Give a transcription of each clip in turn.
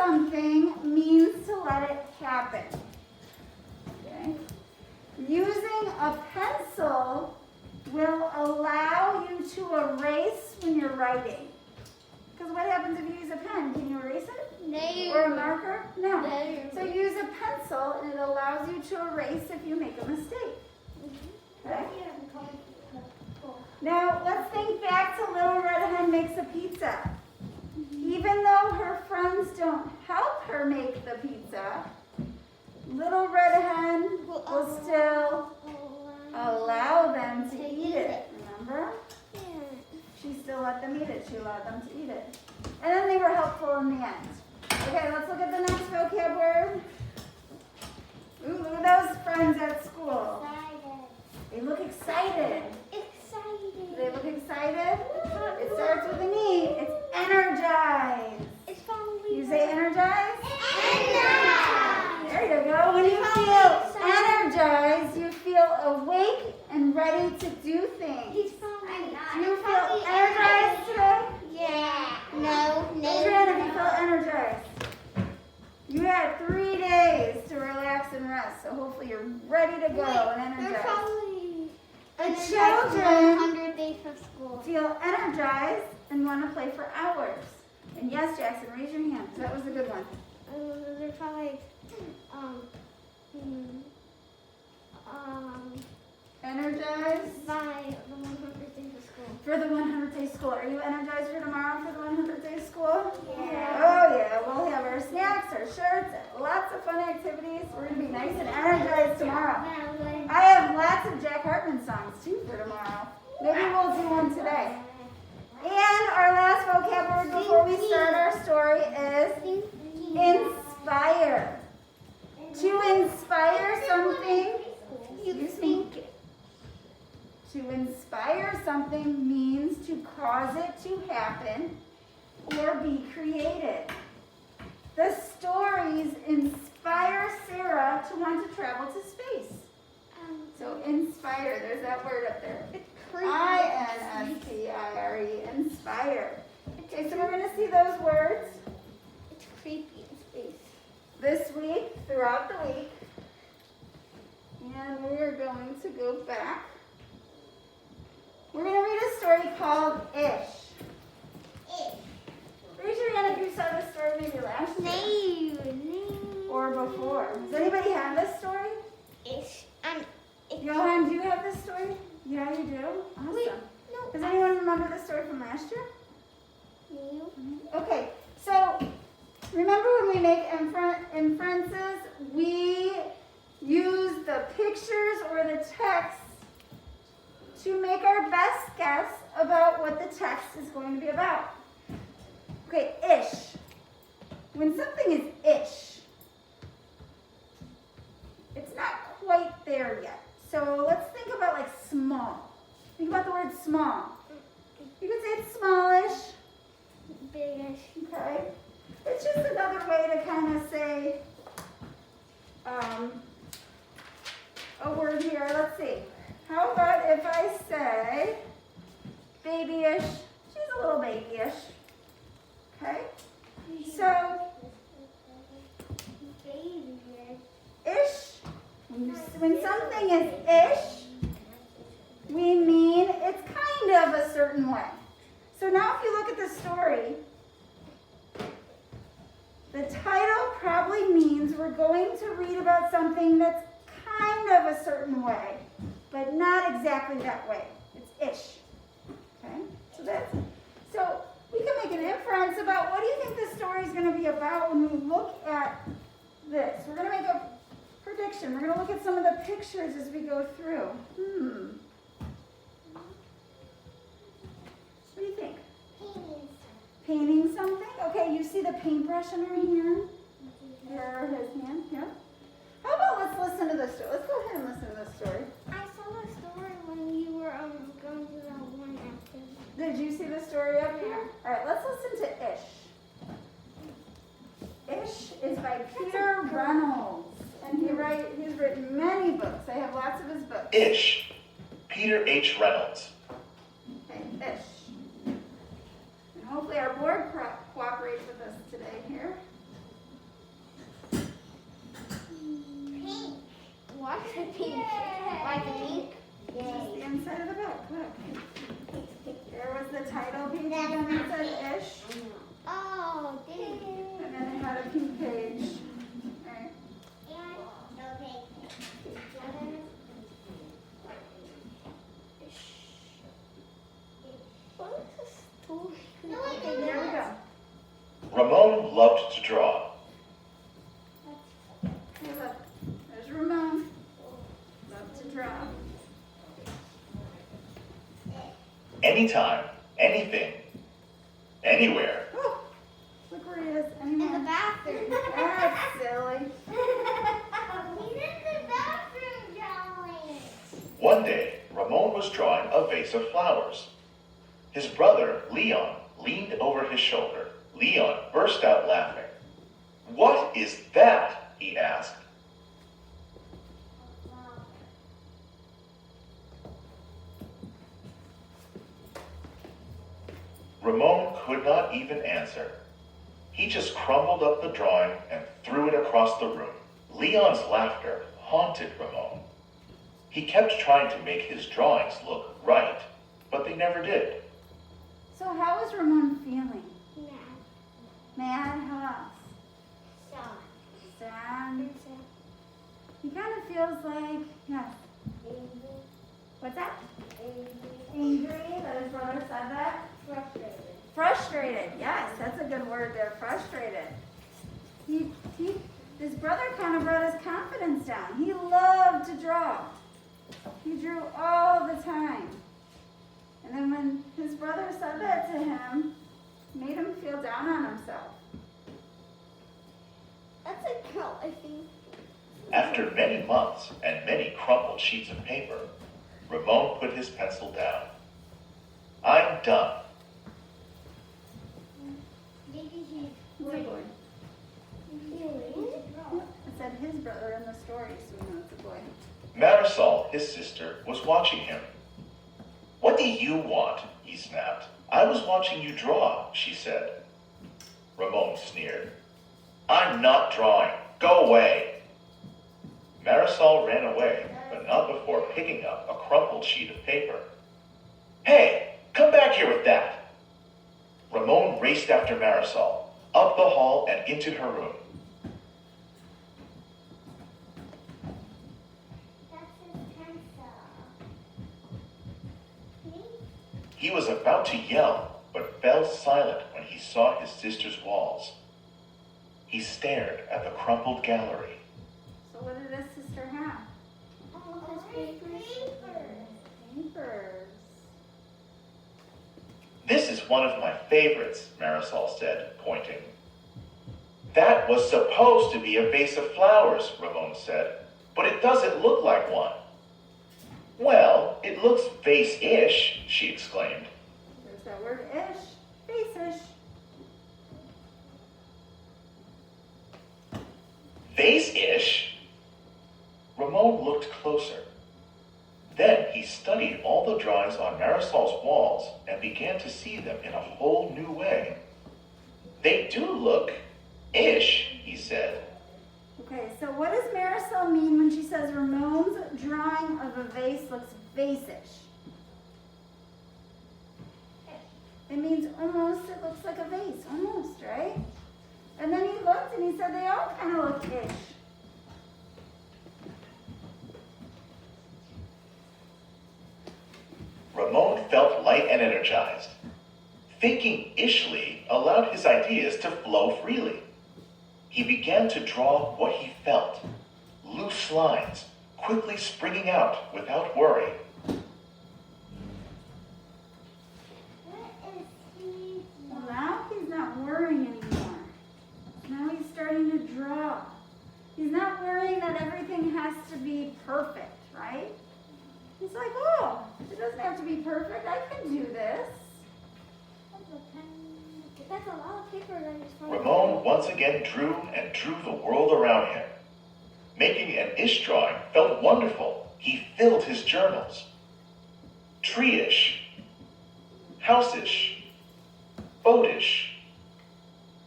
something means to let it happen. Okay? Using a pencil will allow you to erase when you're writing. Because what happens if you use a pen? Can you erase it? No. Or a marker? No. No. So use a pencil and it allows you to erase if you make a mistake. Okay? Now let's think back to Little Red Hen Makes a Pizza. Even though her friends don't help her make the pizza, Little Red Hen will still allow them to eat it. Remember? She still let them eat it. She allowed them to eat it. And then they were helpful in the end. Okay, let's look at the next vocab word. Ooh, look at those friends at school. They look excited. Do they look excited? It starts with an E. It's energized. You say energized? Energized. There you go. When you feel energized, you feel awake and ready to do things. Do you feel energized today? Yeah. No. Adrian, if you feel energized. You had 3 days to relax and rest, so hopefully you're ready to go and energized. The children 100 days for school. feel energized and want to play for hours. And yes, Jackson, raise your hand. That was a good one. They're probably Energized by the 100 days of school. for the 100-day school. Are you energized for tomorrow for the 100-day school? Yeah. Oh yeah, we'll have our snacks, our shirts, lots of fun activities. We're going to be nice and energized tomorrow. I have lots of Jack Hartman songs too for tomorrow. Maybe we'll do one today. And our last vocab word before we start our story is inspire. To inspire something, excuse me. To inspire something means to cause it to happen or be created. The stories inspire Sarah to want to travel to space. So inspire, there's that word up there. I-N-S-P-I-R-E, inspire. Okay, so we're going to see those words It's creepy in space. this week, throughout the week. And we're going to go back. We're going to read a story called Ish. Raise your hand if you saw this story maybe last year. No. Or before. Does anybody have this story? Ish. Johan, do you have this story? Yeah, you do? Awesome. Wait, no. Does anyone remember the story from last year? No. Okay, so remember when we make inferences, we use the pictures or the text to make our best guess about what the text is going to be about. Okay, ish. When something is ish, it's not quite there yet. So let's think about like small. Think about the word small. You could say it's smallish. Bigish. Okay. It's just another way to kind of say a word here. Let's see. How about if I say babyish? She's a little babyish. Okay. So ish. When something is ish, we mean it's kind of a certain way. So now if you look at the story, the title probably means we're going to read about something that's kind of a certain way, but not exactly that way. It's ish. Okay? So we can make an inference about what do you think the story is going to be about when we look at this. We're going to make a prediction. We're going to look at some of the pictures as we go through. What do you think? Painting something? Okay, you see the paintbrush in her hand? There, his hand, yeah. How about let's listen to this story. Let's go ahead and listen to this story. I saw the story when you were going to that one activity. Did you see the story up here? All right, let's listen to Ish. Ish is by Peter Reynolds. And he's written many books. I have lots of his books. Ish, Peter H. Reynolds. Okay, Ish. And hopefully our board cooperates with us today here. Ramon loved to draw. Hey, look. There's Ramon. Love to draw. Anytime, anything, anywhere. Oh, look where he is. In the Anymore. bathroom. That's silly. He's in the bathroom drawing. One day, Ramon was drawing a vase of flowers. His brother, Leon, leaned over his shoulder. Leon burst out laughing. "What is that?" he asked. Ramon could not even answer. He just crumpled up the drawing and threw it across the room. Leon's laughter haunted Ramon. He kept trying to make his drawings look right, but they never did. So how was Ramon feeling? Mad. Mad? How else? Sad? He kind of feels like, yes. What's that? Angry that his brother said that? Frustrated. Frustrated. Yes, that's a good word there. Frustrated. His brother kind of brought his confidence down. He loved to draw. He drew all the time. And then when his brother said that to him, it made him feel down on himself. That's a girl, I think. After many months and many crumpled sheets of paper, Ramon put his pencil down. "I'm done." Maybe he's It's a boy. feeling. I said his brother in the story, so we know it's a boy. Marisol, his sister, was watching him. "What do you want?" he snapped. "I was watching you draw," she said. Ramon sneered. "I'm not drawing. Go away." Marisol ran away, but not before picking up a crumpled sheet of paper. "Hey, come back here with that." Ramon raced after Marisol, up the hall and into her room. That's his pencil. Me? He was about to yell, but fell silent when he saw his sister's walls. He stared at the crumpled gallery. So what did his sister have? Oh, his papers. Papers. "This is one of my favorites," Marisol said, pointing. "That was supposed to be a vase of flowers," Ramon said, "but it doesn't look like one." "Well, it looks vase-ish," she exclaimed. There's that word ish. Face-ish. "Vase-ish?" Ramon looked closer. Then he studied all the drawings on Marisol's walls and began to see them in a whole new way. "They do look ish," he said. Okay, so what does Marisol mean when she says Ramon's drawing of a vase looks vase-ish? It means almost, it looks like a vase, almost, right? And then he looked and he said they all kind of look ish. Ramon felt light and energized. Thinking ishly allowed his ideas to flow freely. He began to draw what he felt, loose lines, quickly springing out without worry. What is he Well, now he's not worrying anymore. Now he's starting to draw. He's not worrying that everything has to be perfect, right? He's like, oh, it doesn't have to be perfect. I can do this. That's a lot of paper that he's trying Ramon once again drew and drew the world around him. Making an ish drawing felt wonderful. He filled his journals. Tree-ish, house-ish, boat-ish,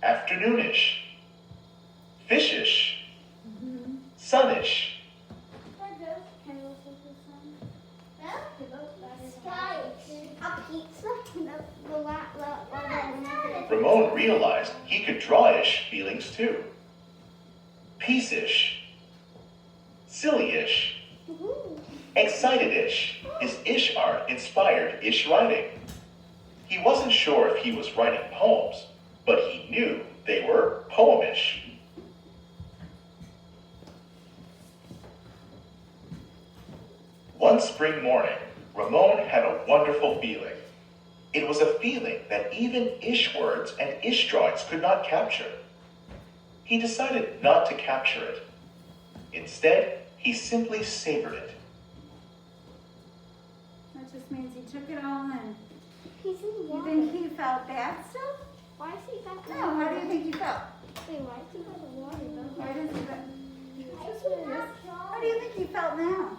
afternoonish, fish-ish, sun-ish. Can you listen to some? Sky. A pizza? Ramon realized he could draw-ish feelings too. Peace-ish, silly-ish, excited-ish. His ish art inspired ish writing. He wasn't sure if he was writing poems, but he knew They were poemish. One spring morning, Ramon had a wonderful feeling. It was a feeling that even ish words and ish drawings could not capture. He decided not to capture it. Instead, he simply savored it. That just means he took it all in. He's in You water. think he felt bad still? Why is he got the No, how do you think he felt? Wait, why is he got the water though? Why does he feel? How do you think he felt now?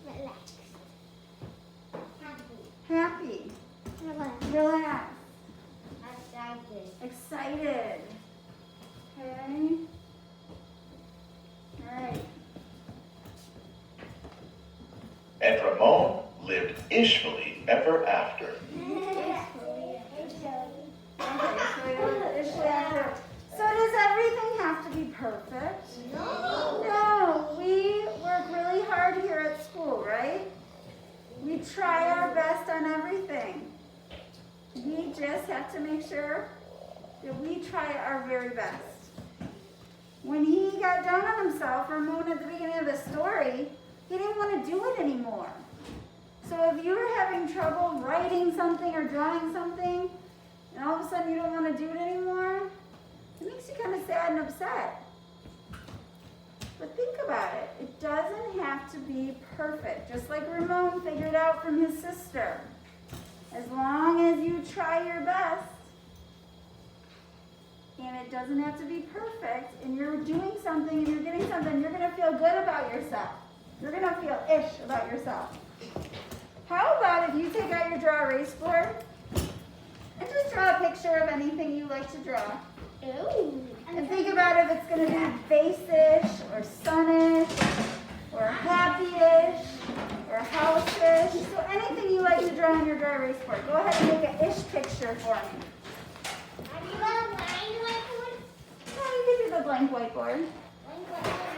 Relax. Happy. Relax. Relaxed. Excited. Excited. Okay. All right. And Ramon lived ishfully ever after. So does everything have to be perfect? No. We work really hard here at school, right? We try our best on everything. We just have to make sure that we try our very best. When he got down on himself, Ramon, at the beginning of the story, he didn't want to do it anymore. So if you're having trouble writing something or drawing something, and all of a sudden you don't want to do it anymore, it makes you kind of sad and upset. But think about it. It doesn't have to be perfect. Just like Ramon figured out from his sister. As long as you try your best, and it doesn't have to be perfect, and you're doing something and you're getting something, you're going to feel good about yourself. You're going to feel ish about yourself. How about if you take out your draw erase board and just draw a picture of anything you like to draw? Ooh. And think about if it's going to be face-ish, or sun-ish, or happy-ish, or house-ish. So anything you like to draw on your dry erase board. Go ahead and make an ish picture for me. Are you got a line whiteboard? Oh, you can do the blank whiteboard. Blank whiteboard.